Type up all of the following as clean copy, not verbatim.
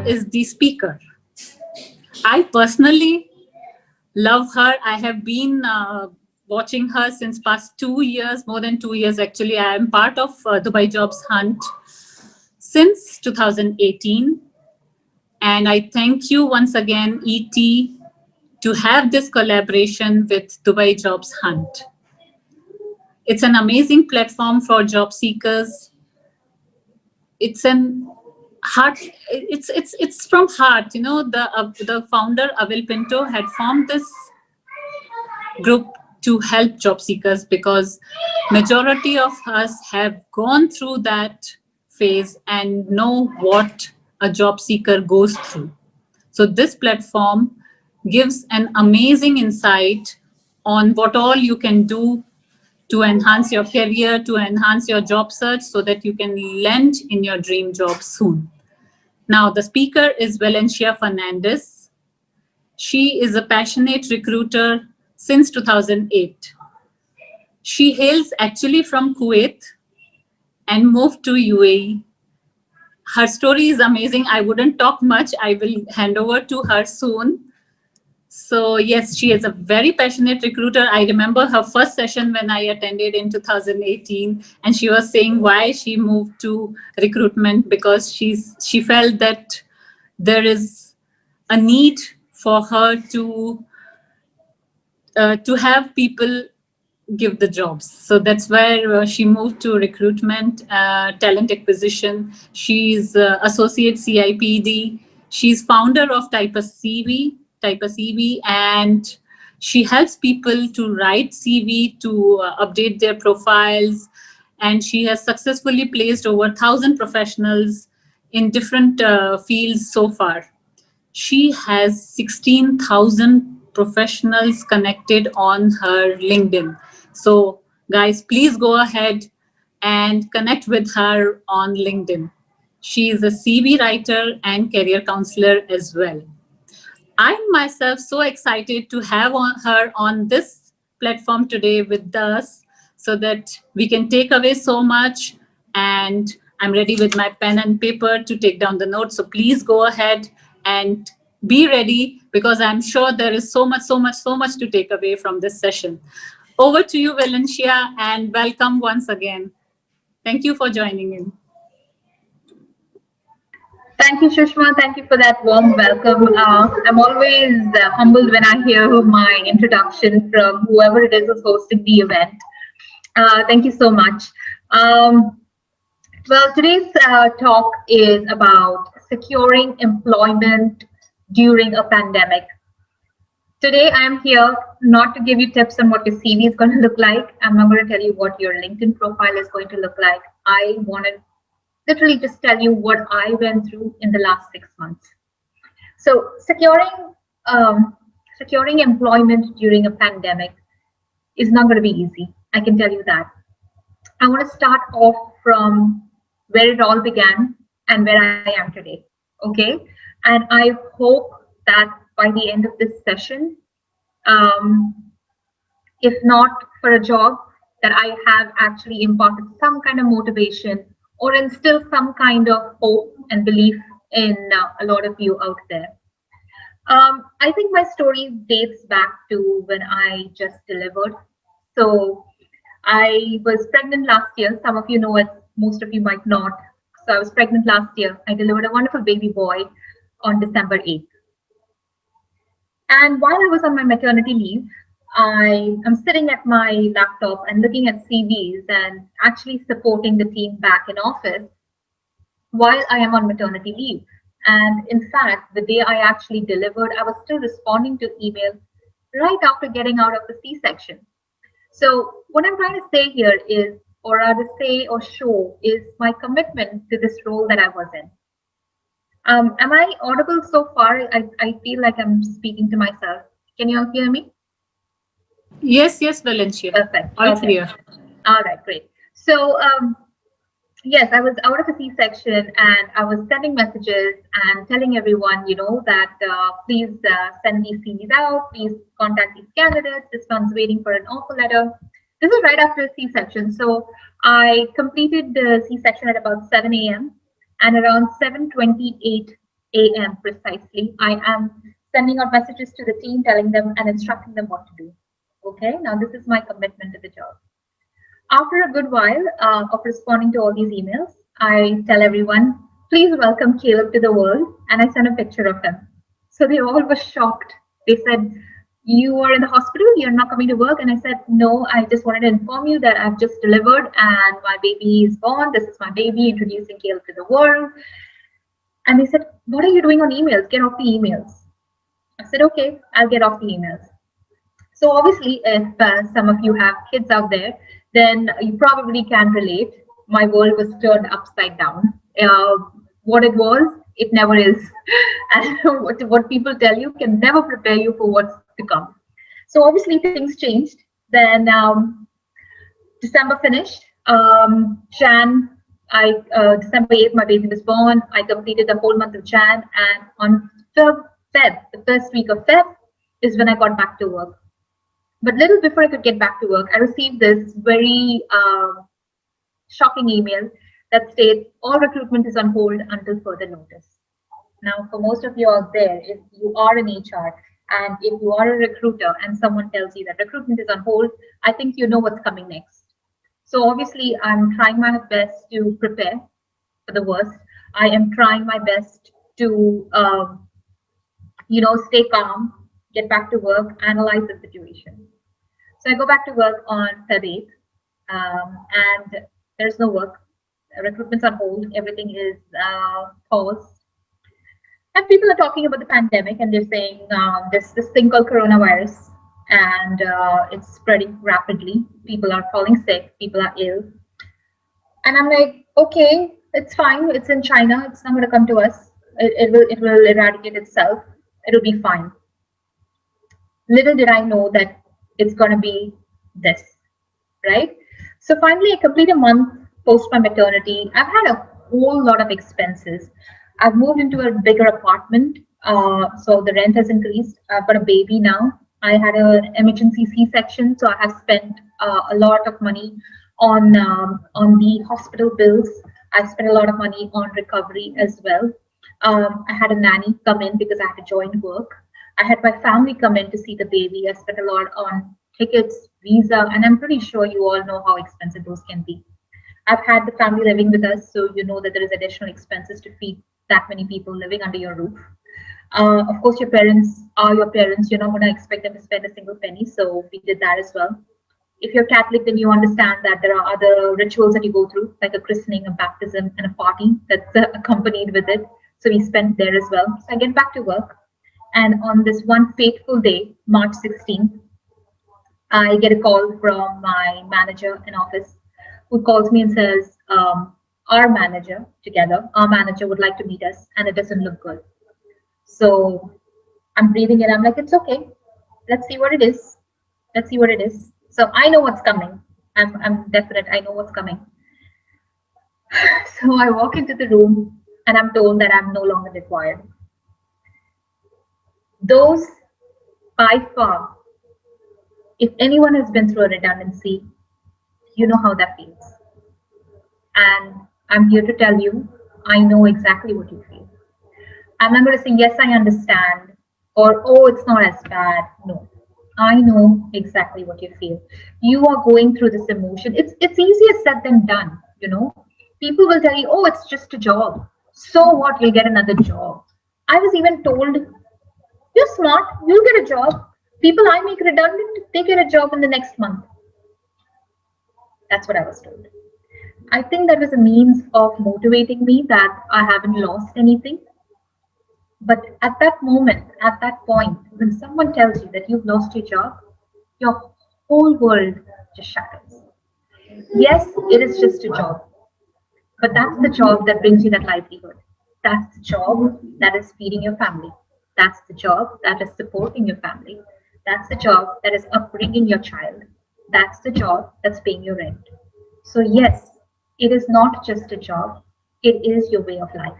is the speaker. I personally love her. I have been watching her since past 2 years, more than 2 years actually. I am part of Dubai Jobs Hunt since 2018. And I thank you once again, ET, to have this collaboration with Dubai Jobs Hunt. It's an amazing platform for job seekers. It's an heart. It's from heart. You know, the founder Avil Pinto had formed this group to help job seekers because majority of us have gone through that phase and know what a job seeker goes through. So this platform gives an amazing insight on what all you can do to enhance your career, to enhance your job search so that you can land in your dream job soon. Now, the speaker is Valencia Fernandes. She is a passionate recruiter since 2008. She hails actually from Kuwait and moved to UAE. Her story is amazing. I wouldn't talk much. I will hand over to her soon. So yes, she is a very passionate recruiter. I remember her first session when I attended in 2018, and she was saying why she moved to recruitment because she felt that there is a need for her to have people give the jobs. So that's where she moved to recruitment, talent acquisition. She's associate CIPD. She's founder of TypaCV, and she helps people to write CV, to update their profiles. And she has successfully placed over 1,000 professionals in different fields so far. She has 16,000 professionals connected on her LinkedIn. So guys, please go ahead and connect with her on LinkedIn. She is a CV writer and career counselor as well. I'm myself so excited to have her on this platform today with us so that we can take away so much. And I'm ready with my pen and paper to take down the notes. So please go ahead and be ready because I'm sure there is so much to take away from this session. Over to you, Valencia, and welcome once again. Thank you for joining in. Thank you, Sushma. Thank you for that warm welcome. I'm always humbled when I hear my introduction from whoever it is who's hosting the event. Thank you so much. Well, today's talk is about securing employment during a pandemic. Today, I'm here not to give you tips on what your CV is going to look like. I'm not going to tell you what your LinkedIn profile is going to look like. I want to literally just tell you what I went through in the last 6 months. So securing employment during a pandemic is not going to be easy. I can tell you that. I want to start off from where it all began and where I am today. Okay. And I hope that by the end of this session, if not for a job, that I have actually imparted some kind of motivation or instill some kind of hope and belief in a lot of you out there. I think my story dates back to when I just delivered. So I was pregnant last year. Some of you know it, most of you might not. So I was pregnant last year. I delivered a wonderful baby boy on December 8th. And while I was on my maternity leave, I am sitting at my laptop and looking at CVs and actually supporting the team back in office while I am on maternity leave. And in fact, the day I actually delivered, I was still responding to emails right after getting out of the C-section. So what I'm trying to say here is, or rather say or show, is my commitment to this role that I was in. Am I audible so far? I feel like I'm speaking to myself. Can you all hear me? Yes, Valencia. Perfect. All clear. All right, great. So yes, I was out of a C-section and I was sending messages and telling everyone, that please send these CVs out, please contact these candidates. This one's waiting for an offer letter. This is right after a C-section. So I completed the C-section at about 7 a.m. and around 7:28 a.m. precisely, I am sending out messages to the team, telling them and instructing them what to do. Okay, now this is my commitment to the job. After a good while of responding to all these emails, I tell everyone, please welcome Caleb to the world, and I send a picture of him. So they all were shocked. They said, you are in the hospital, you're not coming to work. And I said, no, I just wanted to inform you that I've just delivered and my baby is born. This is my baby, introducing Caleb to the world. And they said, what are you doing on emails? Get off the emails. I said, okay, I'll get off the emails. So obviously, if some of you have kids out there, then you probably can relate. My world was turned upside down. What it was, it never is. And what people tell you can never prepare you for what's to come. So obviously, things changed. Then December finished. December 8th, my baby was born. I completed the whole month of Jan. And on Feb, the first week of Feb, is when I got back to work. But little before I could get back to work, I received this very shocking email that states all recruitment is on hold until further notice. Now, for most of you out there, if you are in HR and if you are a recruiter and someone tells you that recruitment is on hold, I think you know what's coming next. So obviously, I'm trying my best to prepare for the worst. I am trying my best to, stay calm, get back to work, analyze the situation. So I go back to work on Feb 8th, and there's no work. Recruitment's on hold. Everything is paused. And people are talking about the pandemic, and they're saying this thing called coronavirus, and it's spreading rapidly. People are falling sick. People are ill. And I'm like, okay, it's fine. It's in China. It's not going to come to us. It will eradicate itself. It'll be fine. Little did I know that it's going to be this, right? So finally, I complete a month post my maternity. I've had a whole lot of expenses. I've moved into a bigger apartment, so the rent has increased. I've got a baby now. I had an emergency C-section, so I have spent a lot of money on the hospital bills. I spent a lot of money on recovery as well. I had a nanny come in because I had to join work. I had my family come in to see the baby. I spent a lot on tickets, visa, and I'm pretty sure you all know how expensive those can be. I've had the family living with us, so you know that there is additional expenses to feed that many people living under your roof. Of course, your parents are your parents. You're not going to expect them to spend a single penny, so we did that as well. If you're Catholic, then you understand that there are other rituals that you go through, like a christening, a baptism, and a party that's accompanied with it. So we spent there as well. So I get back to work. And on this one fateful day, March 16th, I get a call from my manager in office who calls me and says, our manager would like to meet us and it doesn't look good. So I'm breathing in. I'm like, it's okay. Let's see what it is. Let's see what it is. So I know what's coming. I'm definite. I know what's coming. So I walk into the room and I'm told that I'm no longer required. Those, by far, if anyone has been through a redundancy, you know how that feels. And I'm here to tell you, I know exactly what you feel. I'm not going to say, yes, I understand, or, oh, it's not as bad. No, I know exactly what you feel. You are going through this emotion. It's easier said than done, you know. People will tell you, oh, it's just a job. So what? You'll get another job. I was even told, you're smart, you'll get a job. People I make redundant, they get a job in the next month. That's what I was told. I think that was a means of motivating me that I haven't lost anything. But at that moment, at that point, when someone tells you that you've lost your job, your whole world just shatters. Yes, it is just a job, but that's the job that brings you that livelihood. That's the job that is feeding your family. That's the job that is supporting your family. That's the job that is upbringing your child. That's the job that's paying your rent. So yes, it is not just a job. It is your way of life.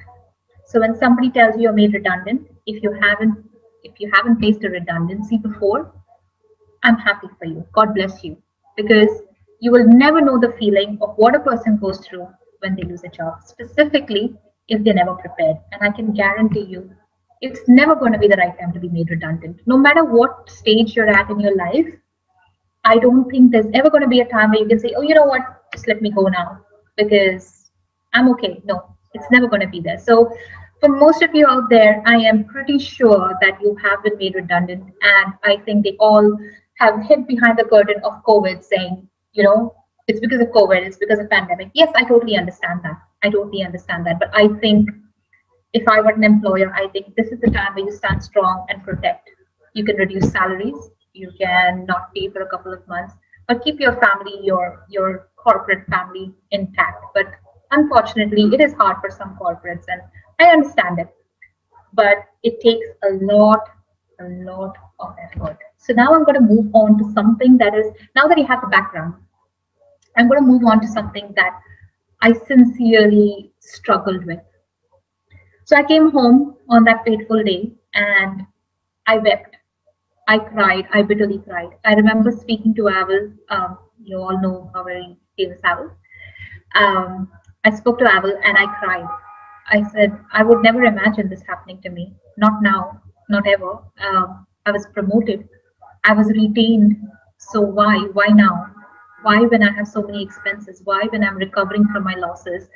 So when somebody tells you you're made redundant, if you haven't faced a redundancy before, I'm happy for you. God bless you. Because you will never know the feeling of what a person goes through when they lose a job. Specifically, if they're never prepared. And I can guarantee you, it's never going to be the right time to be made redundant. No matter what stage you're at in your life, I don't think there's ever going to be a time where you can say, oh, you know what, just let me go now because I'm okay. No, it's never going to be there. So, for most of you out there, I am pretty sure that you have been made redundant. And I think they all have hid behind the curtain of COVID saying, it's because of COVID, it's because of pandemic. Yes, I totally understand that. I totally understand that. But I think if I were an employer, I think this is the time where you stand strong and protect. You can reduce salaries, you can not pay for a couple of months, but keep your family, your corporate family intact. But unfortunately, it is hard for some corporates, and I understand it. But it takes a lot of effort. So now I'm going to move on to something that is, now that you have the background, I'm going to move on to something that I sincerely struggled with. So I came home on that fateful day and I wept. I cried. I bitterly cried. I remember speaking to Aval. You all know our very famous Aval. I spoke to Aval and I cried. I said, I would never imagine this happening to me. Not now, not ever. I was promoted. I was retained. So why? Why now? Why when I have so many expenses? Why when I'm recovering from my losses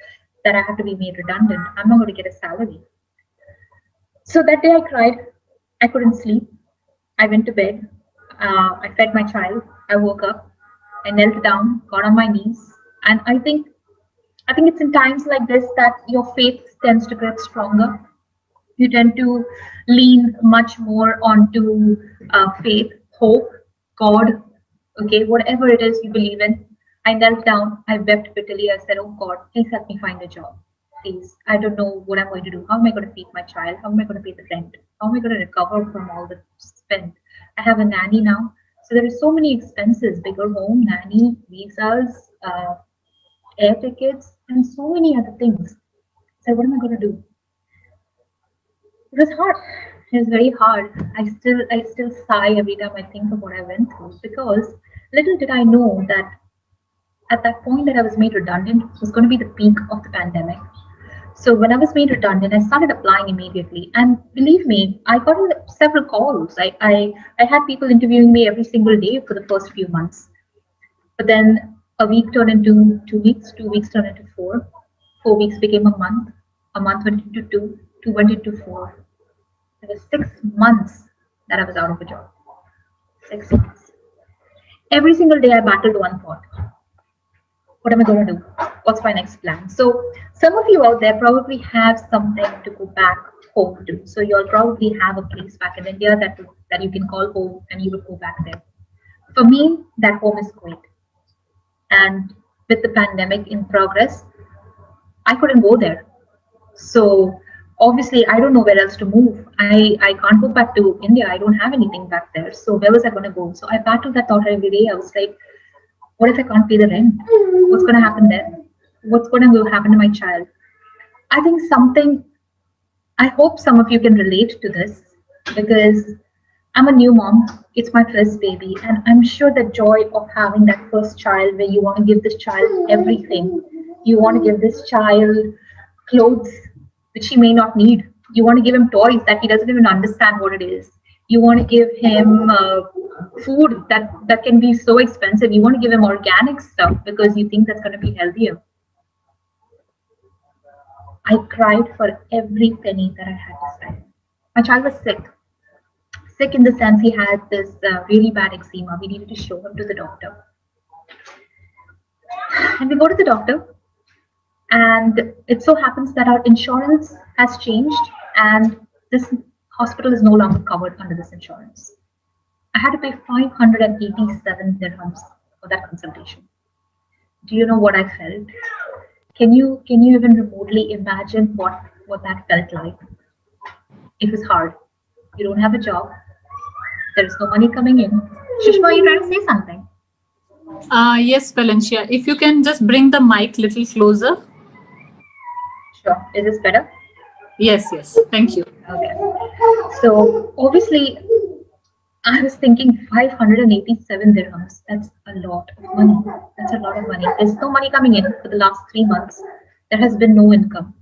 that I have to be made redundant? I'm not going to get a salary. So that day I cried. I couldn't sleep. I went to bed. I fed my child. I woke up. I knelt down, got on my knees, and I think it's in times like this that your faith tends to get stronger. You tend to lean much more onto faith, hope, God, okay, whatever it is you believe in. I knelt down, I wept bitterly. I said, oh God, please help me find a job. Please, I don't know what I'm going to do. How am I going to feed my child? How am I going to pay the rent? How am I going to recover from all the spend? I have a nanny now. So there are so many expenses, bigger home, nanny, visas, air tickets, and so many other things. So what am I going to do? It was hard. It was very hard. I still sigh every time I think of what I went through, because little did I know that at that point that I was made redundant was going to be the peak of the pandemic. So when I was made redundant, I started applying immediately. And believe me, I got several calls. I had people interviewing me every single day for the first few months. But then a week turned into 2 weeks, 2 weeks turned into 4, 4 weeks became a month went into 2, 2 went into 4. It was 6 months that I was out of a job. 6 months. Every single day I battled one thought. What am I going to do? What's my next plan? So some of you out there probably have something to go back home to. So you'll probably have a place back in India that you can call home and you would go back there. For me, that home is Kuwait. And with the pandemic in progress, I couldn't go there. So obviously, I don't know where else to move. I can't go back to India. I don't have anything back there. So where was I going to go? So I battled that thought every day. I was like, what if I can't pay the rent? What's going to happen there? What's going to happen to my child? I think I hope some of you can relate to this, because I'm a new mom. It's my first baby. And I'm sure the joy of having that first child, where you want to give this child everything. You want to give this child clothes which he may not need. You want to give him toys that he doesn't even understand what it is. You want to give him food that can be so expensive. You want to give him organic stuff because you think that's going to be healthier. I cried for every penny that I had to spend. My child was sick. Sick in the sense he had this really bad eczema. We needed to show him to the doctor. And we go to the doctor, and it so happens that our insurance has changed, and this hospital is no longer covered under this insurance. I had to pay 587 dirhams for that consultation. Do you know what I felt? Can you even remotely imagine what that felt like? It was hard. You don't have a job. There is no money coming in. Sushma, are you trying to say something? Yes, Valencia. If you can just bring the mic little closer. Sure. Is this better? Yes. Thank you. Okay. So obviously, I was thinking 587 dirhams. That's a lot of money. That's a lot of money. There's no money coming in for the last 3 months. There has been no income.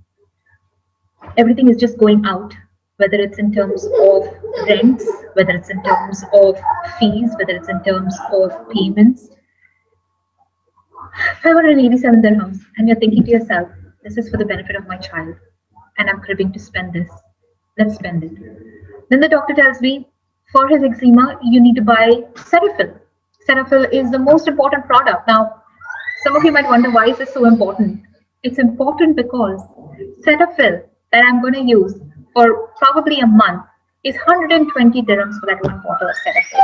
Everything is just going out, whether it's in terms of rents, whether it's in terms of fees, whether it's in terms of payments. 587 dirhams, and you're thinking to yourself, this is for the benefit of my child, and I'm cribbing to spend this. Let's spend it. Then the doctor tells me, for his eczema, you need to buy Cetaphil. Cetaphil is the most important product. Now, some of you might wonder, why is this so important? It's important because Cetaphil that I'm going to use for probably a month is 120 dirhams for that one bottle of Cetaphil.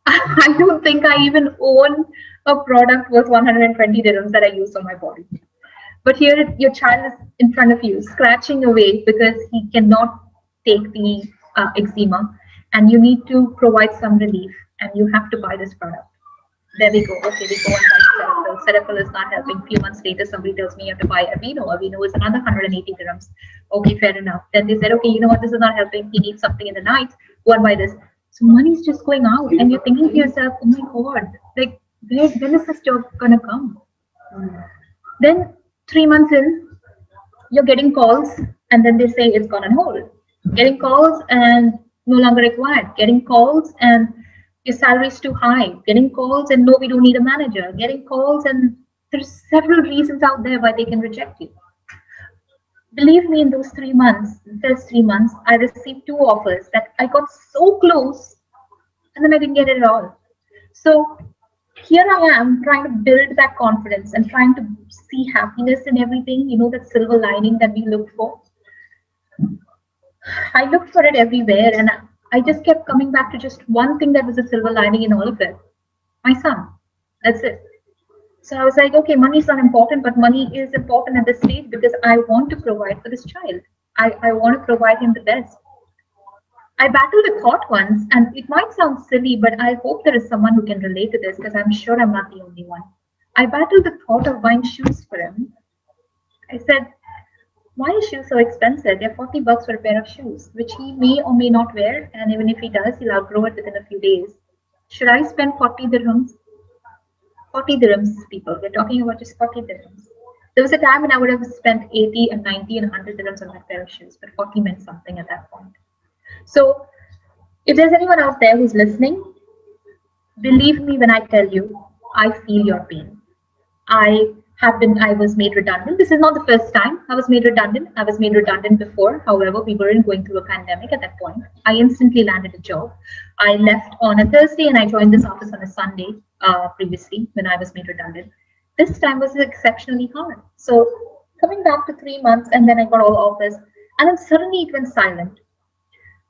I don't think I even own a product worth 120 dirhams that I use on my body. But here, your child is in front of you, scratching away because he cannot take the eczema, and you need to provide some relief, and you have to buy this product. There we go. Okay, we go and buy Cetaphil. Cetaphil is not helping. A few months later, somebody tells me you have to buy Aveeno. Aveeno is another 180 dirhams. Okay, fair enough. Then they said, okay, you know what? This is not helping. He needs something in the night. Go and buy this. So money's just going out, and you're thinking to yourself, oh my God, like, when is this job gonna come? Then 3 months in, you're getting calls, and then they say it's gone on hold. Getting calls and no longer required. Getting calls and your salary is too high. Getting calls and no, we don't need a manager. Getting calls and there's several reasons out there why they can reject you. Believe me, in those 3 months, first 3 months, I received 2 offers that I got so close, and then I didn't get it at all. So here I am trying to build that confidence and trying to see happiness in everything, that silver lining that we look for. I looked for it everywhere, and I just kept coming back to just one thing that was a silver lining in all of it. My son. That's it. So I was like, okay, money is not important, but money is important at this stage because I want to provide for this child. I want to provide him the best. I battled a thought once, and it might sound silly, but I hope there is someone who can relate to this because I'm sure I'm not the only one. I battled the thought of buying shoes for him. I said, why is shoes so expensive? They're 40 bucks for a pair of shoes, which he may or may not wear, and even if he does, he'll outgrow it within a few days. Should I spend 40 dirhams? 40 dirhams, people. We're talking about just 40 dirhams. There was a time when I would have spent 80 and 90 and 100 dirhams on that pair of shoes, but 40 meant something at that point. So if there's anyone out there who's listening, believe me when I tell you, I feel your pain. I was made redundant. This is not the first time I was made redundant. I was made redundant before. However, we weren't going through a pandemic at that point. I instantly landed a job. I left on a Thursday and I joined this office on a Sunday previously when I was made redundant. This time was exceptionally hard. So coming back to 3 months, and then I got all offers, and then suddenly it went silent.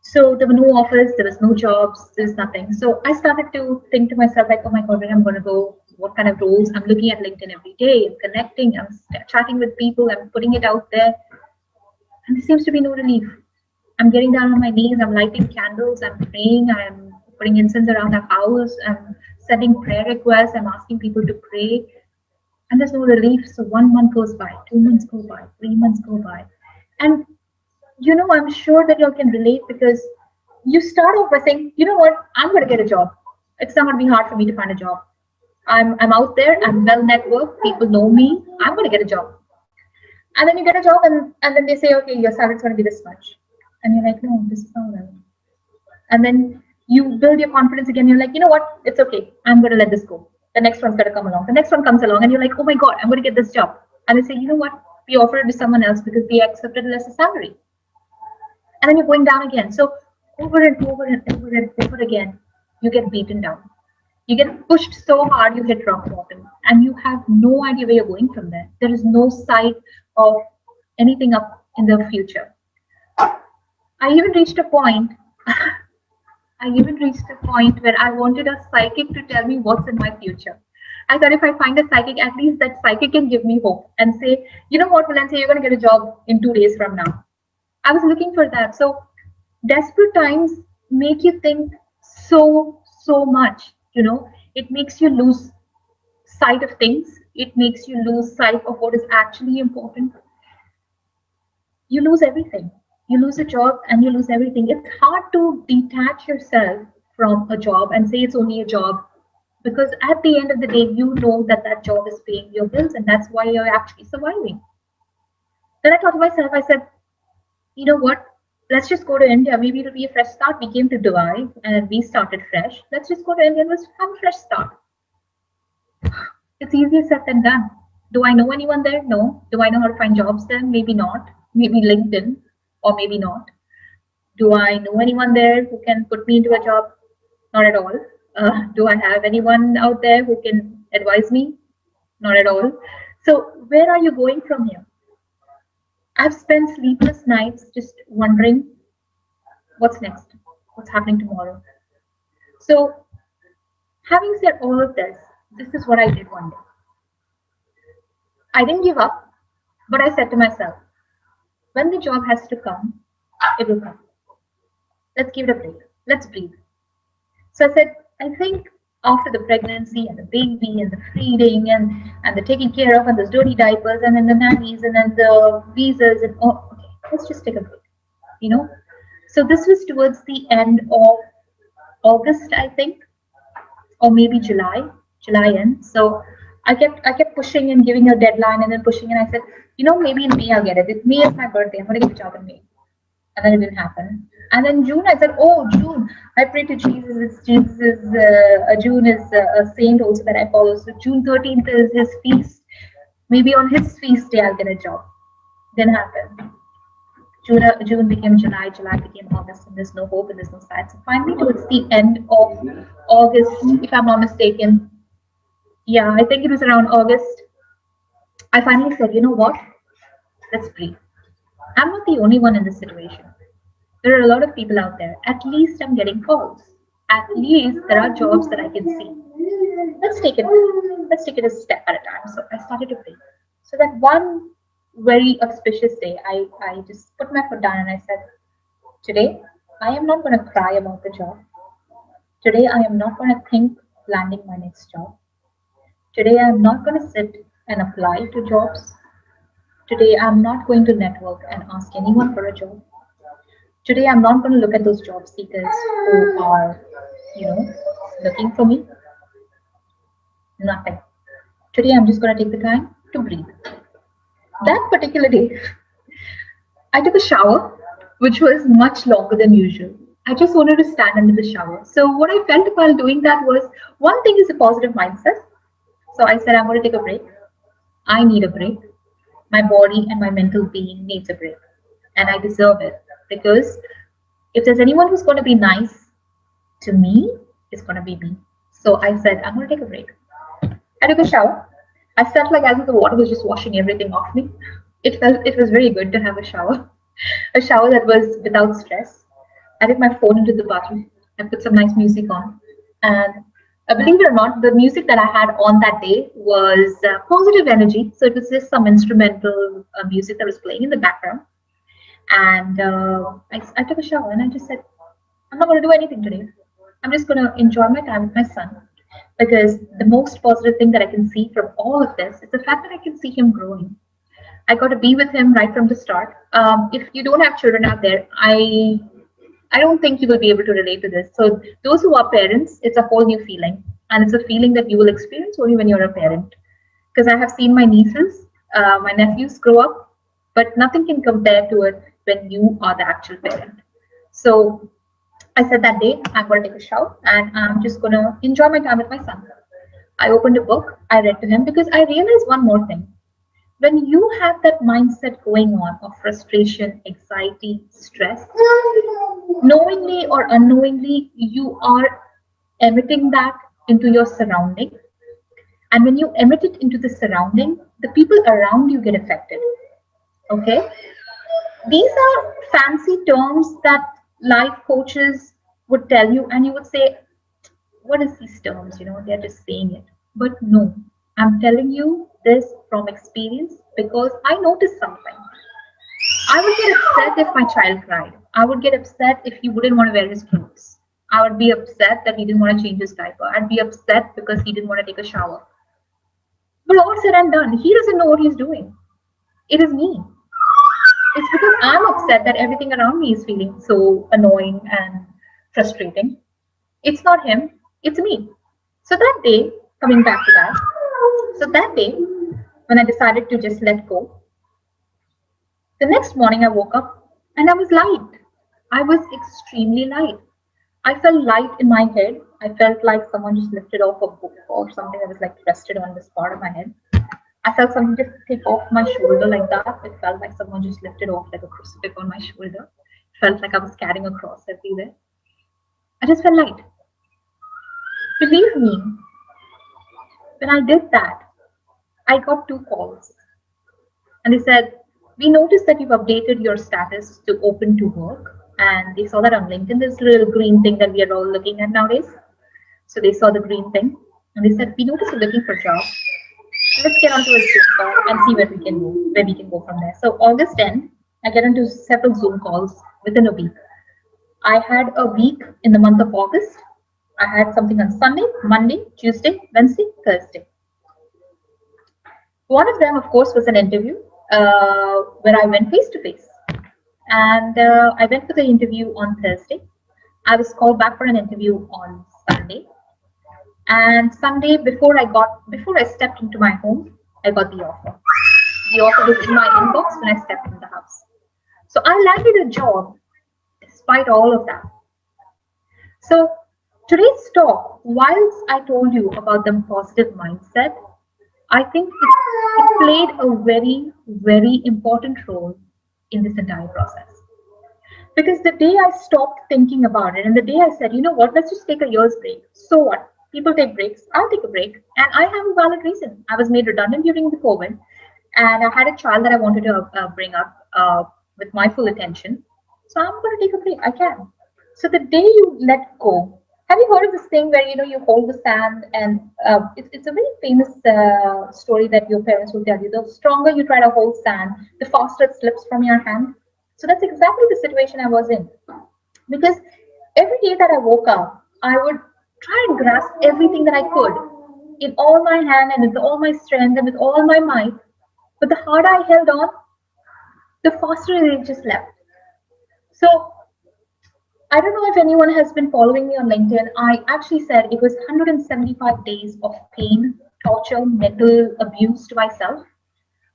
So there were no offers, there was no jobs, there was nothing. So I started to think to myself, like, oh my God, where I'm going to go, what kind of roles? I'm looking at LinkedIn every day, I'm connecting, I'm chatting with people, I'm putting it out there. And there seems to be no relief. I'm getting down on my knees, I'm lighting candles, I'm praying, I'm putting incense around the house, I'm sending prayer requests, I'm asking people to pray. And there's no relief. So 1 month goes by, 2 months go by, 3 months go by. And I'm sure that you all can relate because you start off by saying, you know what, I'm going to get a job. It's not going to be hard for me to find a job. I'm out there, I'm well networked, people know me, I'm going to get a job. And then you get a job and then they say, okay, your salary is going to be this much. And you're like, no, this is not right. And then you build your confidence again. You're like, you know what, it's okay. I'm going to let this go. The next one's going to come along. The next one comes along and you're like, oh my God, I'm going to get this job. And they say, you know what, we offer it to someone else because they accepted less salary. And then you're going down again. So over and over and over and over again, you get beaten down. You get pushed so hard, you hit rock bottom. And you have no idea where you're going from there. There is no sight of anything up in the future. I even reached a point where I wanted a psychic to tell me what's in my future. I thought if I find a psychic, at least that psychic can give me hope and say, you know what, Valencia, you're going to get a job in 2 days from now. I was looking for that. So desperate times make you think so much, it makes you lose sight of things. It makes you lose sight of what is actually important. You lose everything. You lose a job and you lose everything. It's hard to detach yourself from a job and say it's only a job because at the end of the day, you know that job is paying your bills and that's why you're actually surviving. Then I thought to myself, I said, you know what? Let's just go to India. Maybe it'll be a fresh start. We came to Dubai and we started fresh. Let's just go to India and let's have a fresh start. It's easier said than done. Do I know anyone there? No. Do I know how to find jobs there? Maybe not. Maybe LinkedIn, or maybe not. Do I know anyone there who can put me into a job? Not at all. Do I have anyone out there who can advise me? Not at all. So, where are you going from here? I've spent sleepless nights just wondering what's next, what's happening tomorrow. So, having said all of this is what I did one day. I didn't give up, but I said to myself, when the job has to come, it will come. Let's give it a break. Let's breathe. So I said, I think after the pregnancy and the baby and the feeding and the taking care of and those dirty diapers and then the nannies and then the visas and all, okay, let's just take a break, you know. So this was towards the end of August, I think, or maybe July end. So I kept pushing and giving a deadline and then pushing, and I said, maybe in May I'll get it. If May is my birthday, I'm gonna get a job in May. And then it didn't happen. And then June, I said, oh, June, I pray to Jesus. Jesus is June is a saint also that I follow. So June 13th is his feast. Maybe on his feast day I'll get a job. Didn't happen. June became July, July became August, and there's no hope and there's no sign. So finally, towards the end of August, if I'm not mistaken, yeah, I think it was around August, I finally said, you know what? Let's breathe. I'm not the only one in this situation. There are a lot of people out there. At least I'm getting calls. At least there are jobs that I can see. Let's take it a step at a time. So I started to breathe. So that one very auspicious day, I just put my foot down and I said, today I am not going to cry about the job. Today I am not going to think landing my next job. Today I am not going to sit and apply to jobs. Today I'm not going to network and ask anyone for a job. Today I'm not going to look at those job seekers who are, looking for me. Nothing. Today I'm just going to take the time to breathe. That particular day, I took a shower, which was much longer than usual. I just wanted to stand under the shower. So what I felt while doing that was, one thing is a positive mindset. So I said, I'm going to take a break. I need a break. My body and my mental being needs a break. And I deserve it. Because if there's anyone who's going to be nice to me, it's going to be me. So I said, I'm going to take a break. I took a shower. I felt like as if the water was just washing everything off me. It was very good to have a shower that was without stress. I took my phone into the bathroom. I put some nice music on. And believe it or not, the music that I had on that day was positive energy. So it was just some instrumental music that was playing in the background. And I took a shower and I just said, I'm not going to do anything today. I'm just going to enjoy my time with my son. Because the most positive thing that I can see from all of this is the fact that I can see him growing. I got to be with him right from the start. If you don't have children out there, I don't think you will be able to relate to this. So those who are parents, it's a whole new feeling. And it's a feeling that you will experience only when you're a parent. Because I have seen my nieces, my nephews grow up, but nothing can compare to it when you are the actual parent. So I said that day, I'm going to take a shower and I'm just going to enjoy my time with my son. I opened a book, I read to him because I realized one more thing. When you have that mindset going on of frustration, anxiety, stress, knowingly or unknowingly, you are emitting that into your surrounding. And when you emit it into the surrounding, the people around you get affected. Okay? These are fancy terms that life coaches would tell you, and you would say, what is these terms? They're just saying it. But no, I'm telling you this from experience because I noticed something. I would get upset if my child cried. I would get upset if he wouldn't want to wear his clothes. I would be upset that he didn't want to change his diaper. I'd be upset because he didn't want to take a shower. But all said and done, he doesn't know what he's doing. It is me. It's because I'm upset that everything around me is feeling so annoying and frustrating. It's not him, it's me. So that day, coming back to that, when I decided to just let go, The next morning I woke up and I was light. I was extremely light. I felt light in my head. I felt like someone just lifted off a book or something that was like rested on this part of my head. I felt something just take off my shoulder like that. It felt like someone just lifted off like a crucifix on my shoulder. It felt like I was carrying a cross everywhere. I just felt light. Believe me, when I did that, I got 2 calls. And they said, we noticed that you've updated your status to open to work. And they saw that on LinkedIn, this little green thing that we are all looking at nowadays. So they saw the green thing and they said, we noticed you're looking for jobs. Let's get onto a Zoom call and see where we can go from there. So August 10, I get into several Zoom calls within a week. I had a week in the month of August. I had something on Sunday, Monday, Tuesday, Wednesday, Thursday. One of them, of course, was an interview where I went face to face. And I went for the interview on Thursday. I was called back for an interview on Sunday. And Sunday, before I stepped into my home, I got the offer. The offer was in my inbox when I stepped into the house. So I landed a job despite all of that. So today's talk, whilst I told you about the positive mindset, I think it played a very, very important role in this entire process. Because the day I stopped thinking about it and the day I said, you know what, let's just take a year's break. So what? People take breaks. I'll take a break. And I have a valid reason. I was made redundant during the COVID. And I had a child that I wanted to bring up with my full attention. So I'm going to take a break. I can. So the day you let go, have you heard of this thing where, you hold the sand and it's a very famous story that your parents will tell you. The stronger you try to hold sand, the faster it slips from your hand. So that's exactly the situation I was in. Because every day that I woke up, I would try and grasp everything that I could in all my hand and with all my strength and with all my might. But the harder I held on, the faster it just left. So I don't know if anyone has been following me on LinkedIn. I actually said it was 175 days of pain, torture, mental abuse to myself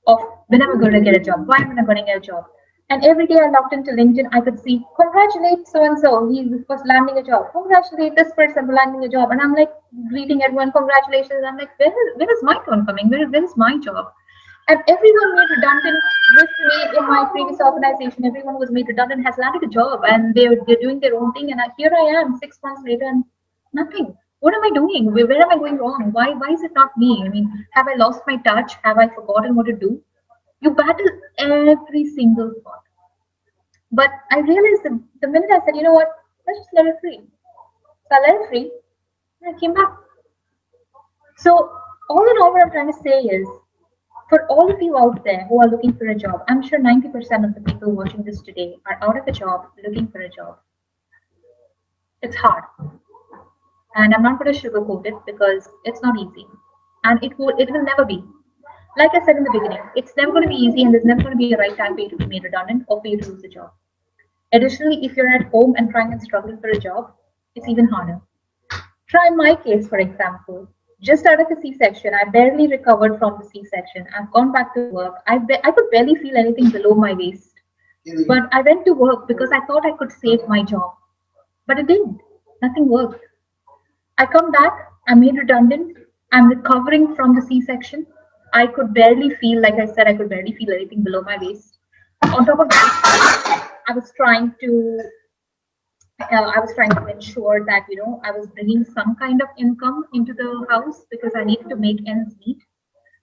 of when am I going to get a job? Why am I going to get a job? And every day I logged into LinkedIn, I could see, congratulate so-and-so, he was landing a job. Congratulate this person for landing a job. And I'm like greeting everyone, congratulations. And I'm like, when is my turn coming? When is my job? And everyone made redundant with me in my previous organization. Everyone who was made redundant has landed a job and they're doing their own thing. And here I am 6 months later and nothing. What am I doing? Where am I going wrong? Why is it not me? I mean, have I lost my touch? Have I forgotten what to do? You battle every single thought. But I realized that the minute I said, you know what, let's just let it free. So I let it free and I came back. So all in all, what I'm trying to say is, for all of you out there who are looking for a job, I'm sure 90% of the people watching this today are out of a job, looking for a job. It's hard. And I'm not going to sugarcoat it because it's not easy. And it will never be. Like I said in the beginning, it's never going to be easy and there's never going to be a right time for you to be made redundant or for you to lose a job. Additionally, if you're at home and trying and struggling for a job, it's even harder. Try my case, for example. Just out of a C-section, I barely recovered from the C-section. I've gone back to work. I could barely feel anything below my waist. But I went to work because I thought I could save my job. But it didn't. Nothing worked. I come back, I'm made redundant. I'm recovering from the C-section. I could barely feel, like I said, I could barely feel anything below my waist. On top of that, I was trying to ensure that, I was bringing some kind of income into the house because I needed to make ends meet.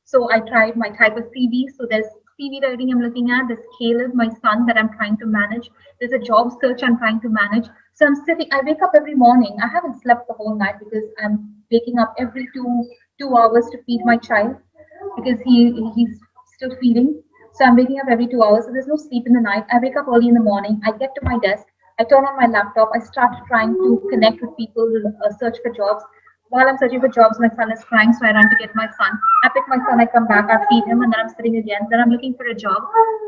So I tried my TypaCV. So there's CV writing I'm looking at. There's Caleb, my son, that I'm trying to manage. There's a job search I'm trying to manage. So I wake up every morning. I haven't slept the whole night because I'm waking up every two hours to feed my child because he's still feeding. So I'm waking up every 2 hours. So there's no sleep in the night. I wake up early in the morning. I get to my desk. I turn on my laptop. I start trying to connect with people, search for jobs. While I'm searching for jobs, my son is crying, so I run to get my son. I pick my son, I come back, I feed him, and then I'm sitting again. Then I'm looking for a job,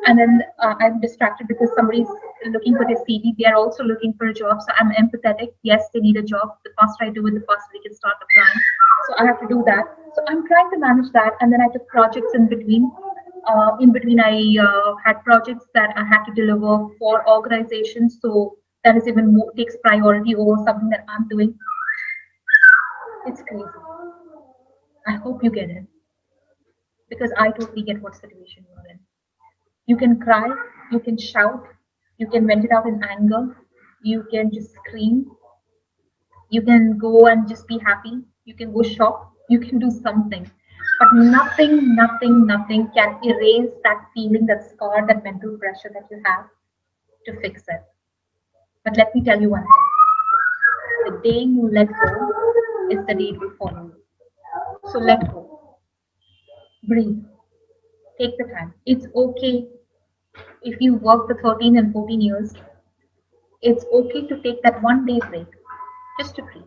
and then I'm distracted because somebody's looking for their CV. They are also looking for a job, so I'm empathetic. Yes, they need a job. The faster I do it, the faster we can start applying. So I have to do that. So I'm trying to manage that, and then I took projects in between. In between, I had projects that I had to deliver for organizations. So that is even more takes priority over something that I'm doing. It's crazy. I hope you get it because I totally get what situation you're in. You can cry, you can shout, you can vent it out in anger, you can just scream, you can go and just be happy, you can go shop, you can do something. But nothing can erase that feeling, that scar, that mental pressure that you have to fix it. But let me tell you one thing, the day you let go is the day it will follow you. So let go, breathe, take the time. It's okay if you work for 13 and 14 years, it's okay to take that one day break just to breathe.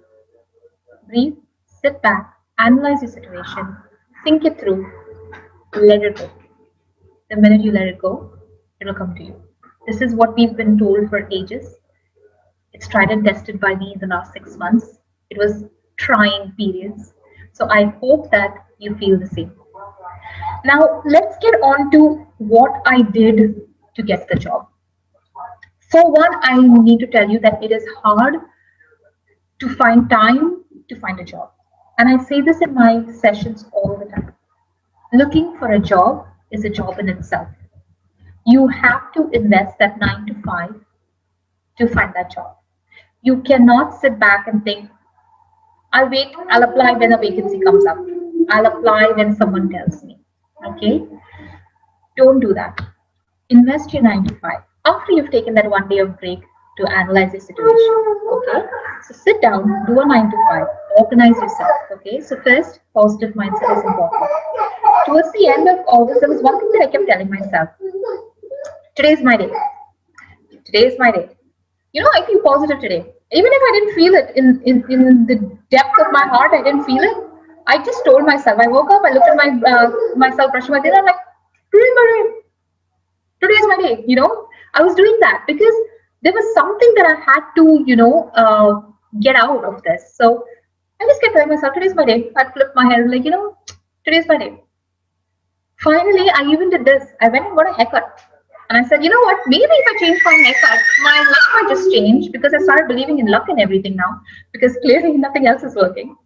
Breathe, sit back, analyze your situation, think it through, let it go. The minute you let it go, it'll come to you. This is what we've been told for ages. It's tried and tested by me in the last 6 months. It was trying periods. So I hope that you feel the same. Now, let's get on to what I did to get the job. For one, I need to tell you that it is hard to find time to find a job. And I say this in my sessions all the time. Looking for a job is a job in itself. You have to invest that 9 to 5 to find that job. You cannot sit back and think, I'll wait, I'll apply when a vacancy comes up. I'll apply when someone tells me. Okay? Don't do that. Invest your 9 to 5 after you've taken that one day of break to analyze your situation. Okay? So sit down, do a 9 to 5, organize yourself. Okay? So first, positive mindset is important. Towards the end of August, there was one thing that I kept telling myself. Today is my day. Today is my day. I feel positive today. Even if I didn't feel it in the depth of my heart, I didn't feel it. I just told myself. I woke up, I looked at myself, brushing my teeth, I'm like, today's my day. Today's my day. I was doing that because there was something that I had to, get out of this. So I just kept telling myself, today's my day. I flipped my hair, like, today's my day. Finally, I even did this. I went and got a haircut. And I said, you know what? Maybe if I change my haircut, my luck might just change because I started believing in luck and everything now because clearly nothing else is working.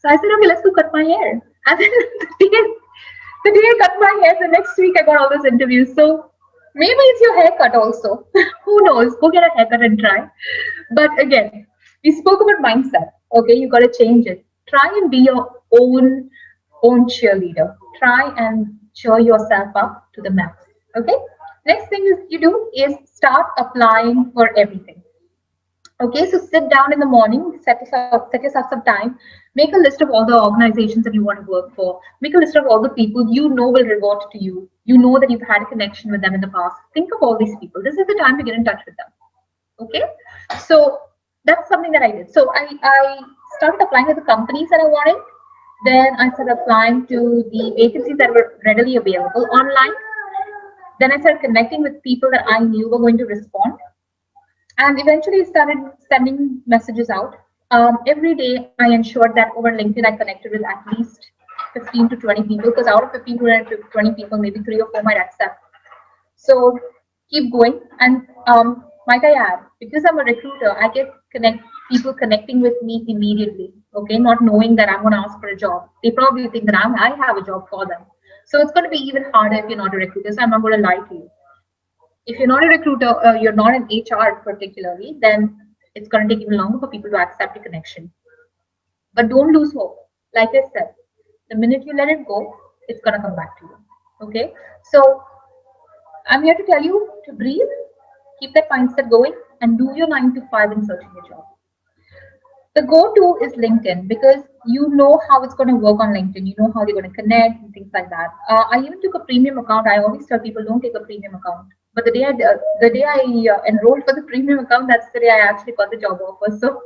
So I said, okay, let's go cut my hair. And then the day I cut my hair, the next week I got all those interviews. So maybe it's your haircut also. Who knows? Go get a haircut and try. But again, we spoke about mindset. Okay, you got to change it. Try and be your own cheerleader. Try and cheer yourself up to the max. Okay. Next thing you do is start applying for everything. Okay, so sit down in the morning, set yourself some time, make a list of all the organizations that you want to work for, make a list of all the people you know will revert to you. You know that you've had a connection with them in the past. Think of all these people. This is the time to get in touch with them. Okay, so that's something that I did. So I started applying to the companies that I wanted. Then I started applying to the vacancies that were readily available online. Then I started connecting with people that I knew were going to respond. And eventually started sending messages out. Every day I ensured that over LinkedIn I connected with at least 15 to 20 people because out of 15 to 20 people, maybe 3 or 4 might accept. So keep going. And might I add, because I'm a recruiter, I get people connecting with me immediately. Okay, not knowing that I'm going to ask for a job. They probably think that I have a job for them. So it's going to be even harder if you're not a recruiter. So I'm not going to lie to you. If you're not a recruiter, you're not an HR particularly, then it's going to take even longer for people to accept your connection. But don't lose hope. Like I said, the minute you let it go, it's going to come back to you. Okay. So I'm here to tell you to breathe, keep that mindset going, and do your 9 to 5 in searching a job. The go-to is LinkedIn because you know how it's going to work on LinkedIn. You know how they're going to connect and things like that. I even took a premium account. I always tell people don't take a premium account. But the day I enrolled for the premium account, that's the day I actually got the job offer. So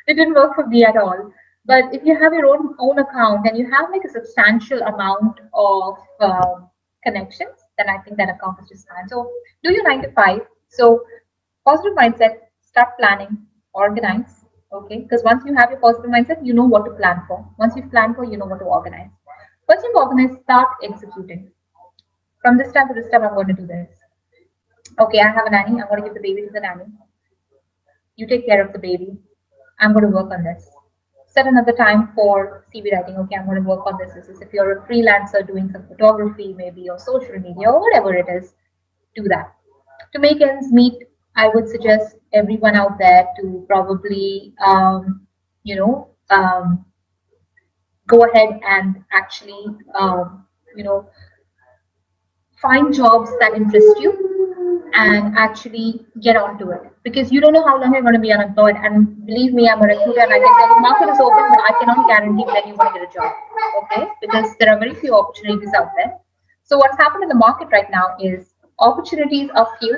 it didn't work for me at all. But if you have your own account and you have like a substantial amount of connections, then I think that account is just fine. So do your 9 to 5. So positive mindset, start planning, organize. Okay, because once you have your positive mindset, you know what to plan for. Once you plan for, you know what to organize. Once you've organized, start executing. from this time to this time, I'm going to do this. Okay, I have a nanny. I'm going to give the baby to the nanny. You take care of the baby. I'm going to work on this. Set another time for CV writing. Okay, I'm going to work on this. This is if you're a freelancer doing some photography, maybe, or social media, or whatever it is, do that. To make ends meet, I would suggest everyone out there to probably, go ahead and actually, you know, find jobs that interest you and actually get onto it, because you don't know how long you're going to be unemployed. And believe me, I'm a recruiter and I can tell you market is open, but I cannot guarantee that you're going to get a job. Okay, because there are very few opportunities out there. So what's happened in the market right now is opportunities are few,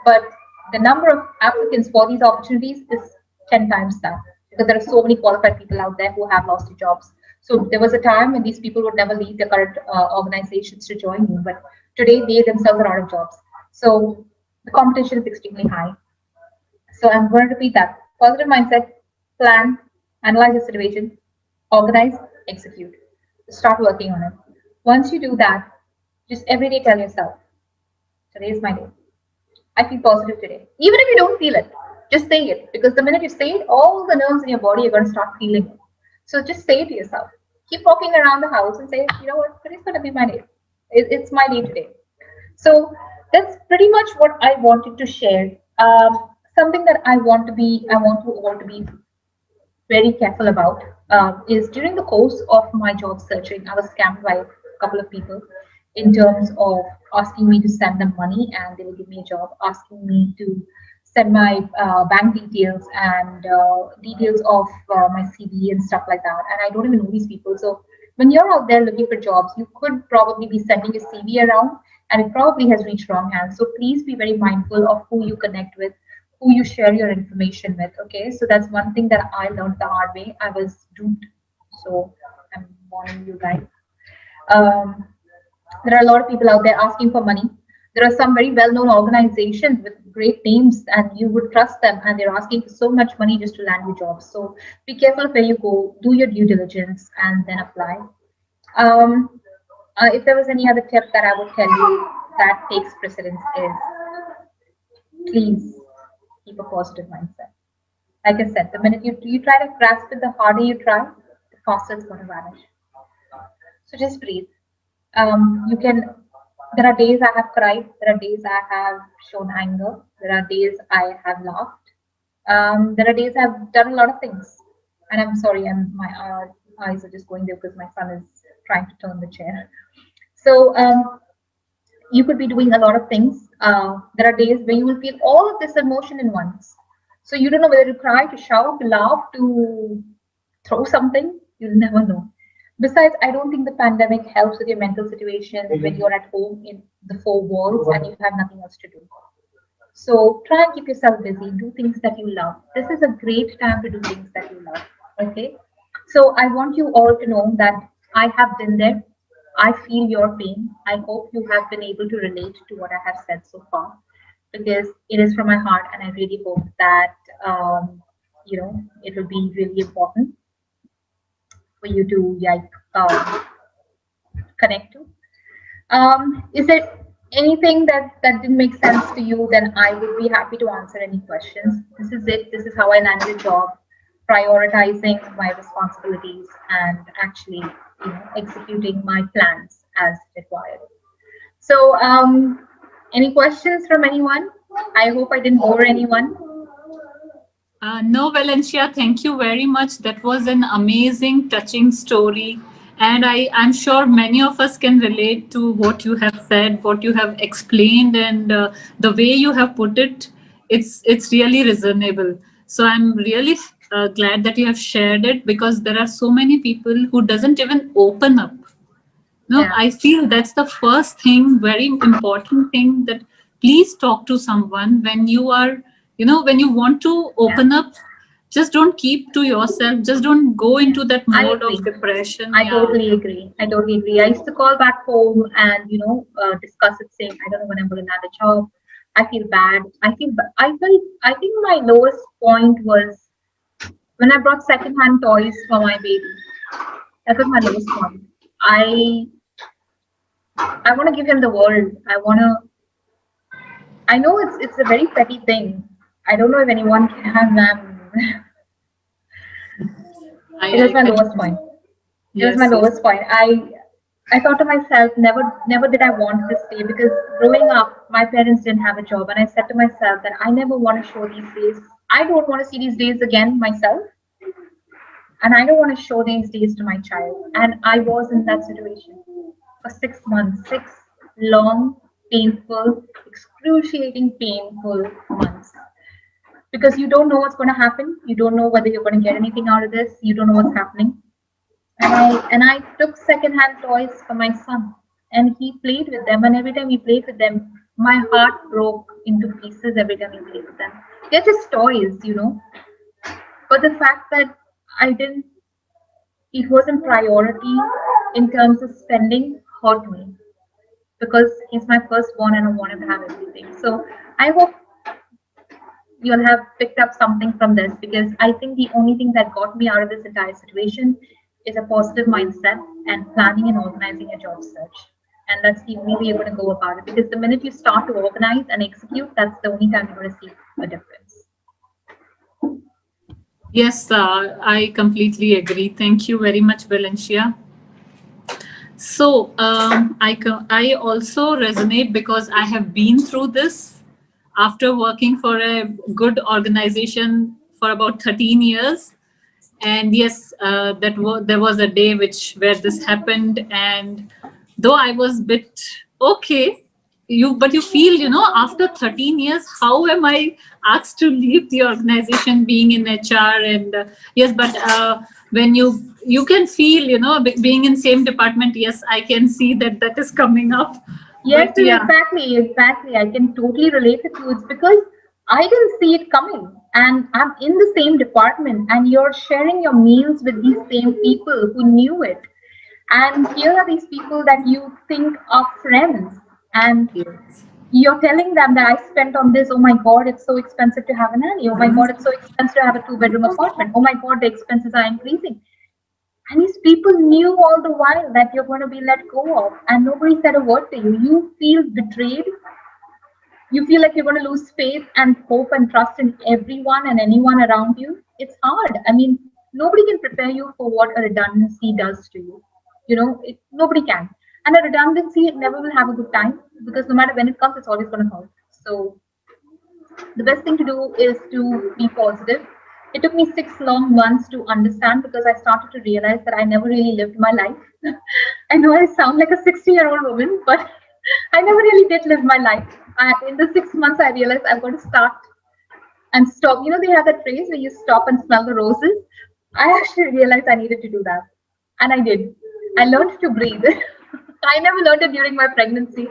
but the number of applicants for these opportunities is 10 times that, because there are so many qualified people out there who have lost their jobs. So there was a time when these people would never leave their current organizations to join you, but today they themselves are out of jobs. So the competition is extremely high. So I'm going to repeat that. Positive mindset, plan, analyze the situation, organize, execute. Start working on it. Once you do that, just every day tell yourself, today is my day. I feel positive today. Even if you don't feel it, just say it. Because the minute you say it, all the nerves in your body are going to start feeling it. So just say it to yourself. Keep walking around the house and say, you know what, today's going to be my day. It's my day today. So that's pretty much what I wanted to share. Something that I want you all to be very careful about is during the course of my job searching, I was scammed by a couple of people in terms of asking me to send them money and they will give me a job, asking me to send my bank details and details of my CV and stuff like that. And I don't even know these people. So when you're out there looking for jobs, you could probably be sending your CV around and it probably has reached wrong hands. So please be very mindful of who you connect with, who you share your information with. Okay, so that's one thing that I learned the hard way. I was duped. So I'm warning you guys. Um, there are a lot of people out there asking for money. There are some very well-known organizations with great names and you would trust them and they're asking for so much money just to land you jobs. So be careful of where you go, do your due diligence and then apply. If there was any other tip that I would tell you that takes precedence is please keep a positive mindset. Like I said, the minute you try to grasp it, the harder you try, the faster it's going to vanish. So just breathe. You can. There are days I have cried. There are days I have shown anger. There are days I have laughed. There are days I've done a lot of things. And I'm sorry, and my eyes are just going there because my son is trying to turn the chair. So you could be doing a lot of things. There are days where you will feel all of this emotion in once. So you don't know whether to cry, to shout, to laugh, to throw something. You'll never know. Besides, I don't think the pandemic helps with your mental situation when you're at home in the four walls and you have nothing else to do. So try and keep yourself busy. Do things that you love. This is a great time to do things that you love. Okay. So I want you all to know that I have been there. I feel your pain. I hope you have been able to relate to what I have said so far, because it is from my heart, and I really hope that it will be really important for you to connect to. Is there anything that didn't make sense to you? Then I would be happy to answer any questions. This is it. This is how I land a job, prioritizing my responsibilities and actually executing my plans as required. So any questions from anyone? I hope I didn't bore anyone. No, Valencia, thank you very much. That was an amazing, touching story. And I'm sure many of us can relate to what you have said, what you have explained, and the way you have put it. It's really reasonable. So I'm really glad that you have shared it, because there are so many people who doesn't even open up. No, Yeah. I feel that's the first thing, very important thing, that please talk to someone when you are, when you want to open up. Just don't keep to yourself. Just don't go into that mode of depression. I totally agree. I used to call back home and discuss it, saying I don't know when I'm going to land a job. I feel bad. I think my lowest point was when I brought secondhand toys for my baby. That was my lowest point. I I want to give him the world. I know it's a very petty thing. I don't know if anyone can, it was I my can. lowest point. It was my Yes, yes. lowest point. I thought to myself, never did I want this day, because growing up, my parents didn't have a job, and I said to myself that I never want to show these days. I don't want to see these days again myself, and I don't want to show these days to my child. And I was in that situation for 6 months, 6 long, painful, excruciating, painful months. Because you don't know what's going to happen. You don't know whether you're going to get anything out of this. You don't know what's happening. And I took secondhand toys for my son, and he played with them. And every time he played with them, my heart broke into pieces every time he played with them. They're just toys. But the fact that I didn't, it wasn't priority in terms of spending hurt me, because he's my firstborn and I want him to have everything. So I hope you'll have picked up something from this, because I think the only thing that got me out of this entire situation is a positive mindset and planning and organizing a job search. And that's the only way you're going to go about it, because the minute you start to organize and execute, that's the only time you're going to see a difference. Yes, I completely agree. Thank you very much, Valencia. So I also resonate because I have been through this after working for a good organization for about 13 years. And yes, there was a day where this happened, and though I was a bit okay, but you feel, after 13 years, how am I asked to leave the organization being in HR? And yes, but when you can feel, being in same department, yes, I can see that is coming up. Yes, But yeah, exactly. I can totally relate with you. It's because I didn't see it coming, and I'm in the same department, and you're sharing your meals with these same people who knew it. And here are these people that you think are friends, and yes. you're telling them that I spent on this. Oh my God, it's so expensive to have a nanny. Oh my God, it's so expensive to have a two-bedroom apartment. Oh my God, the expenses are increasing. And these people knew all the while that you're going to be let go of, and nobody said a word to you. You feel betrayed. You feel like you're going to lose faith and hope and trust in everyone and anyone around you. It's hard. I mean, nobody can prepare you for what a redundancy does to you. Nobody can. And a redundancy never will have a good time, because no matter when it comes, it's always going to hurt. So the best thing to do is to be positive. It took me 6 long months to understand, because I started to realize that I never really lived my life. I know I sound like a 60-year-old woman, but I never really did live my life. In the 6 months, I realized I've got to start and stop. They have that phrase where you stop and smell the roses. I actually realized I needed to do that. And I did. I learned to breathe. I never learned it during my pregnancy,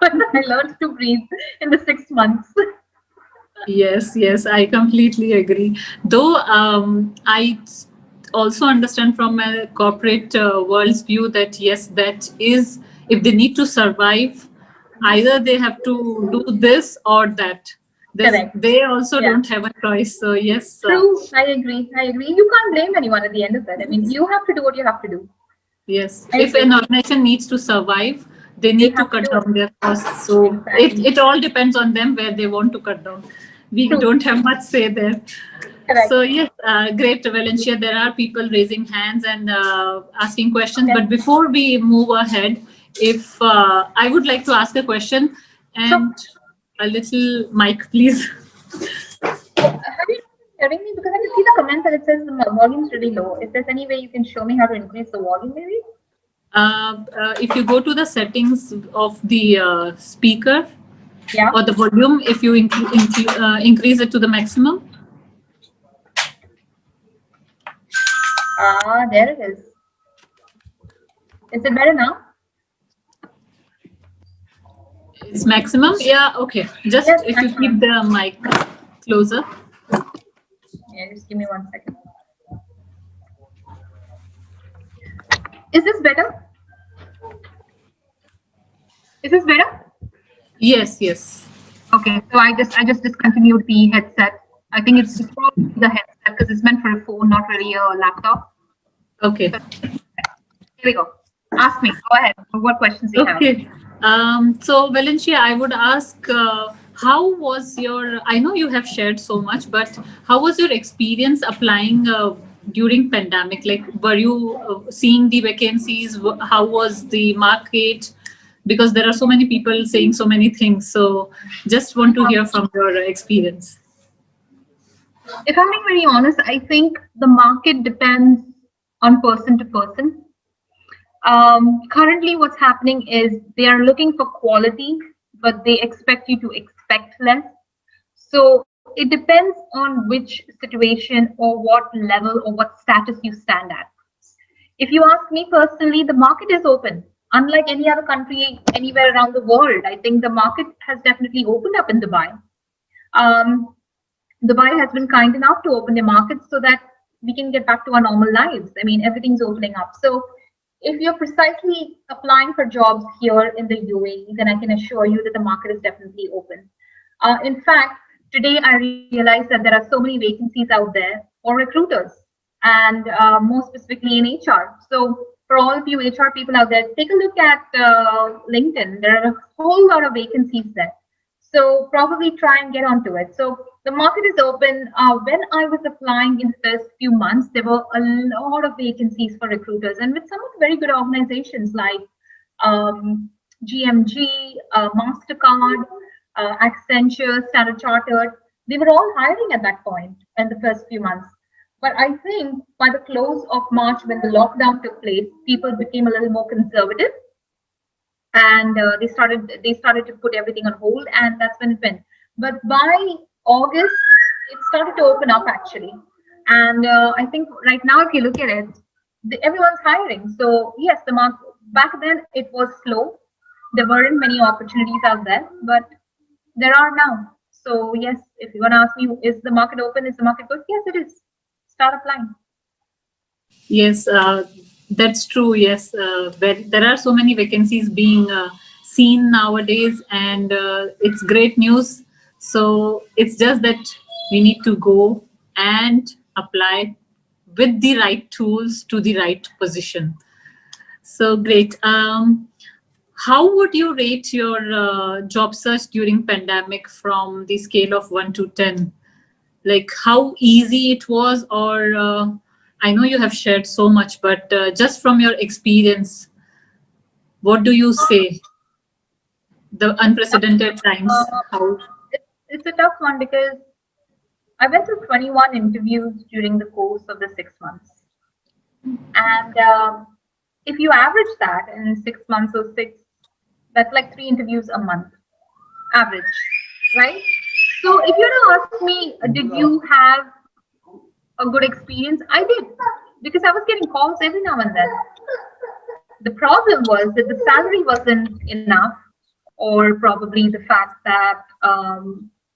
but I learned to breathe in the 6 months. Yes, I completely agree. Though I also understand from a corporate world's view that yes, that is, if they need to survive, either they have to do this or that. Correct. They also Yeah. don't have a choice. So yes, True. I agree. You can't blame anyone at the end of it. I mean, you have to do what you have to do. yes. I If agree. an organization needs to survive, they They need to have to cut do it. down their costs. So Exactly. it all depends on them where they want to cut down. We True. don't have much say there. Correct. So yes, great, Valencia. There are people raising hands and asking questions. Okay. But before we move ahead, if I would like to ask a question Sure. and a little mic, please. So, have you hearing me? Because I can see the comments and it says the volume's really low. If there's any way you can show me how to increase the volume, maybe? If you go to the settings of the speaker Yeah. or the volume, if you increase it to the maximum. There it is. Is it better now? It's maximum. Yeah. Okay. Just Yes, if you keep maximum. the mic closer. Yeah, just give me 1 second. Is this better? Is this better? Yes. Okay, so I just discontinued the headset. I think it's probably the headset, because it's meant for a phone, not really a laptop. Okay. So, here we go. Ask me. Go ahead. What questions do you have? Okay. So, Valencia, I would ask, how was your, I know you have shared so much, but how was your experience applying during pandemic? Like, were you seeing the vacancies? How was the market? Because there are so many people saying so many things. So, just want to hear from your experience. If I'm being very honest, I think the market depends on person to person. Currently, what's happening is they are looking for quality, but they expect you to expect less. So it depends on which situation or what level or what status you stand at. If you ask me personally, the market is open. Unlike any other country anywhere around the world, I think the market has definitely opened up in Dubai. Um, Dubai has been kind enough to open the market so that we can get back to our normal lives. I mean, everything's opening up. So if you're precisely applying for jobs here in the UAE, then I can assure you that the market is definitely open. In fact, today I realized that there are so many vacancies out there for recruiters and more specifically in HR. So for all of you HR people out there, take a look at LinkedIn. There are a whole lot of vacancies there. So probably try and get onto it. So the market is open. When I was applying in the first few months, there were a lot of vacancies for recruiters, and with some of the very good organizations like um, GMG, Mastercard, Accenture, Standard Chartered. They were all hiring at that point in the first few months. But I think by the close of March, when the lockdown took place, people became a little more conservative and they started to put everything on hold, and that's when it went. But by August it started to open up actually, and I think right now if you look at it, everyone's hiring. So yes, the market back then it was slow, there weren't many opportunities out there, but there are now. So yes, if you're going to ask me, is the market open, is the market good, yes it is. Start applying. Yes, that's true. Yes, there are so many vacancies being seen nowadays, and it's great news. So it's just that we need to go and apply with the right tools to the right position. So great. How would you rate your job search during pandemic from the scale of 1 to 10? Like how easy it was, or I know you have shared so much, but just from your experience, what do you say? The unprecedented times, uh, how? it's a tough one because I went through 21 interviews during the course of the 6 months. And if you average that in 6 months or six, that's like three interviews a month, average, right? So if you were to ask me, did you have a good experience? I did, because I was getting calls every now and then. The problem was that the salary wasn't enough, or probably the fact that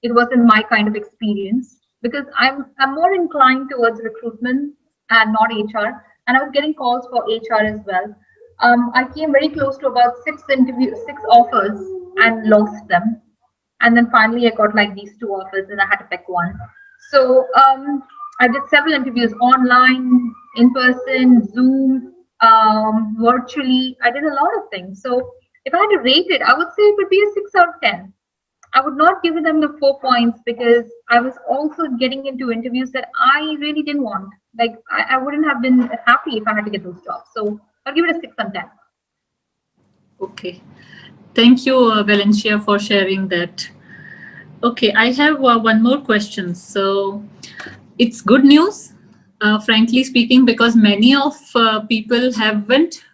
it wasn't my kind of experience, because I'm more inclined towards recruitment and not HR, and I was getting calls for HR as well. I came very close to about six offers, and lost them, and then finally I got like these two offers, and I had to pick one. So I did several interviews online, in person, Zoom, virtually. I did a lot of things. So if I had to rate it, I would say it would be a 6 out of 10. I would not give them the 4 points because I was also getting into interviews that I really didn't want. Like I wouldn't have been happy if I had to get those jobs. So I'll give it a 6 on 10. Okay. Thank you, Valencia, for sharing that. Okay, I have one more question. So it's good news, frankly speaking, because many of people haven't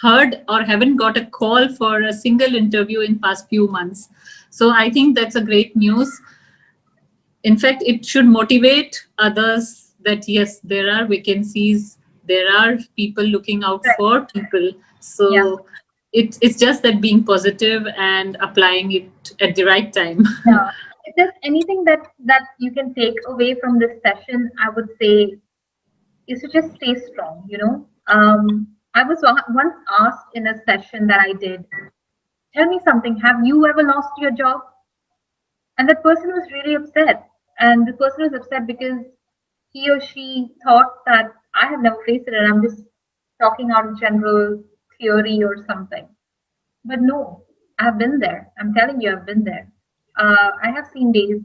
heard or haven't got a call for a single interview in past few months. So I think that's a great news. In fact, it should motivate others that yes, there are vacancies, there are people looking out Right. for people. Yeah. So it's just that being positive and applying it at the right time. Yeah. If there's anything that you can take away from this session, I would say is to just stay strong. I was once asked in a session that I did, tell me something, have you ever lost your job? And that person was really upset. And the person was upset because he or she thought that I have never faced it, and I'm just talking out of general theory or something. But no, I've been there. I'm telling you, I've been there. I have seen days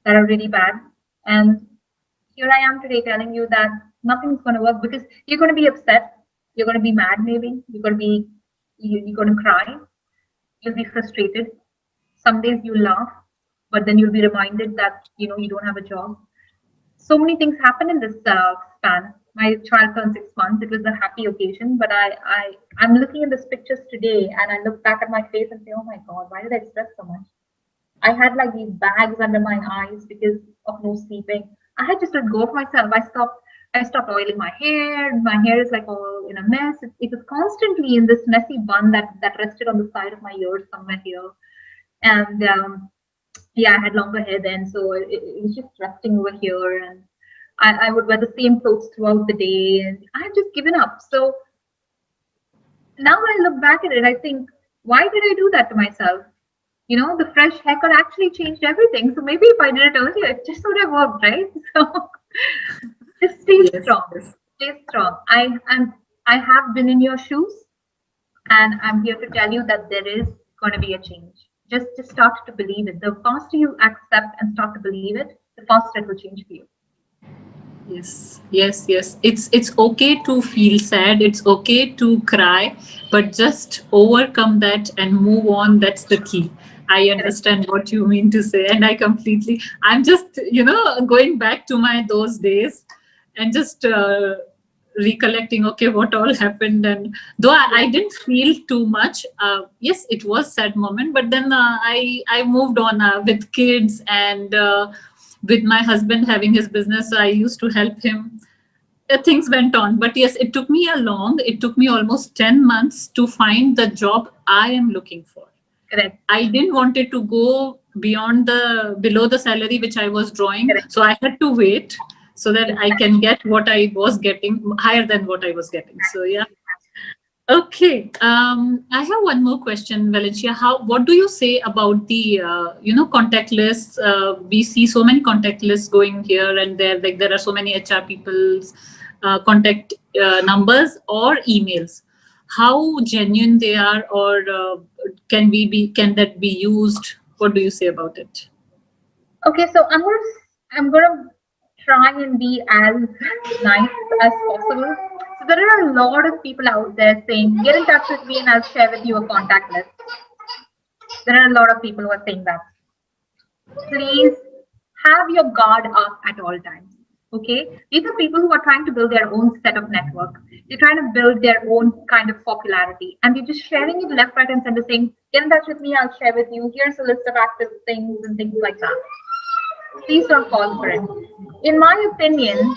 that are really bad. And here I am today telling you that nothing's going to work because you're going to be upset. You're going to be mad, maybe. You're going to cry. You'll be frustrated. Some days you'll laugh, but then you'll be reminded that, you don't have a job. So many things happen in this span. My child turned 6 months. It was a happy occasion, but I'm looking at these pictures today and I look back at my face and say, oh my God, why did I stress so much? I had like these bags under my eyes because of no sleeping. I had just let go of myself. I stopped oiling my hair. My hair is like all in a mess. It was constantly in this messy bun that rested on the side of my ear somewhere here. And yeah, I had longer hair then, so it was just resting over here. And I would wear the same clothes throughout the day, and I had just given up. So now when I look back at it, I think, why did I do that to myself? The fresh haircut actually changed everything. So maybe if I did it earlier, it just would have worked, right? So just stay Yes, strong. yes. Stay strong. I have been in your shoes, and I'm here to tell you that there is going to be a change. Just start to believe it. The faster you accept and start to believe it, the faster it will change for you. Yes, yes, yes. It's okay to feel sad. It's okay to cry, but just overcome that and move on. That's the key. I Correct. understand what you mean to say, and I completely. I'm just going back to my those days, and just recollecting. Okay, what all happened, and though I Yeah. didn't feel too much. Yes, it was sad moment, but then I moved on with kids and. With my husband having his business, I used to help him. Things went on, but yes, it took me almost 10 months to find the job I am looking for. Correct. I didn't want it to go below the salary which I was drawing, Correct. so I had to wait so that I can Exactly. get what I was getting, higher than what I was getting. So yeah. Okay, I have one more question, Valencia. What do you say about the contact lists? We see so many contact lists going here and there. Like there are so many HR people's contact numbers or emails. How genuine they are, or can that be used? What do you say about it? Okay, so I'm gonna try and be as nice as possible. So there are a lot of people out there saying, get in touch with me and I'll share with you a contact list. There are a lot of people who are saying that. Please have your guard up at all times. Okay, these are people who are trying to build their own set of network. They're trying to build their own kind of popularity, and they're just sharing it left, right, and center, saying, "Get in touch with me. I'll share with you. Here's a list of active things and things like that." Please don't fall for it. In my opinion,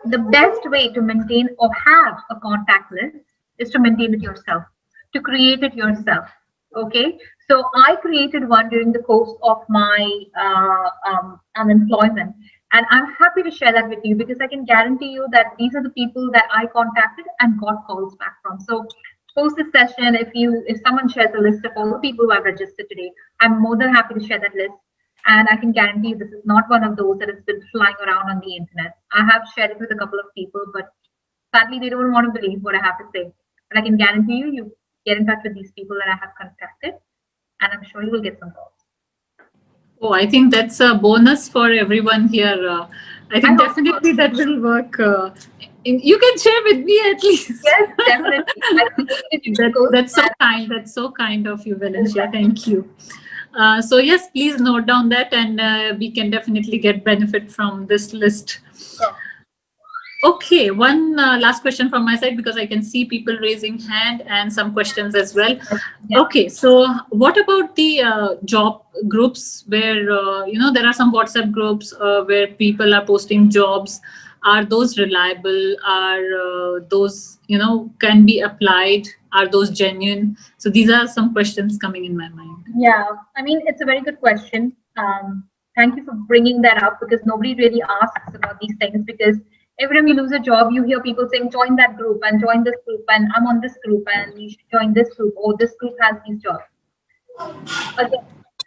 the best way to maintain or have a contact list is to maintain it yourself, to create it yourself. Okay, so I created one during the course of my unemployment, and I'm happy to share that with you because I can guarantee you that these are the people that I contacted and got calls back from. So post this session, if someone shares a list of all the people who have registered today, I'm more than happy to share that list. And I can guarantee you this is not one of those that has been flying around on the internet. I have shared it with a couple of people, but sadly they don't want to believe what I have to say. But I can guarantee you, you get in touch with these people that I have contacted, and I'm sure you will get some calls. Oh, I think that's a bonus for everyone here. I I think hope so. definitely that will work. You can share with me at least. Yes, definitely. I created it because That's so kind. That's so kind of you, Valencia. Thank you. So yes, please note down that, and we can definitely get benefit from this list. sure. Okay, one last question from my side because I can see people raising hand and some questions as well. Yeah. Okay, so what about the job groups where there are some WhatsApp groups where people are posting jobs? Are those reliable? Are those can be applied? Are those genuine? So these are some questions coming in my mind. Yeah, I mean, it's a very good question. Thank you for bringing that up because nobody really asks about these things. Because every time you lose a job, you hear people saying, join that group and join this group, and I'm on this group, and you should join this group, or this group has these jobs. Again,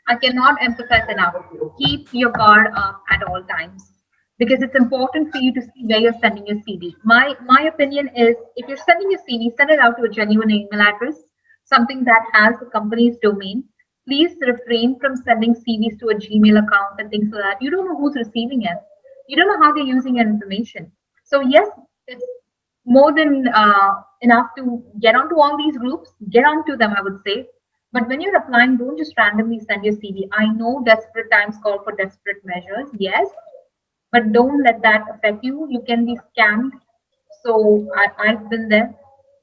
I cannot emphasize enough. Keep your guard up at all times. because it's important for you to see where you're sending your CV. My opinion is, if you're sending your CV, send it out to a genuine email address, something that has the company's domain. Please refrain from sending CVs to a Gmail account and things like that. You don't know who's receiving it. You don't know how they're using your information. So yes, it's more than enough to get onto all these groups. Get onto them, I would say. But when you're applying, don't just randomly send your CV. I know desperate times call for desperate measures. Yes, but don't let that affect you. You can be scammed. So I've been there.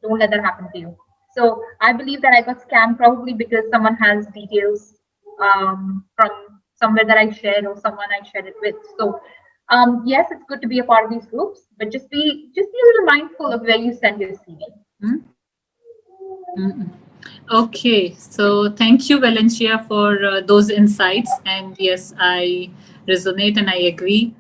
Don't let that happen to you. So I believe that I got scammed probably because someone has details from somewhere that I shared or someone I shared it with. So yes, it's good to be a part of these groups, but just be a little mindful of where you send your CV. Okay, so thank you, Valencia, for those insights. And yes, I resonate and I agree.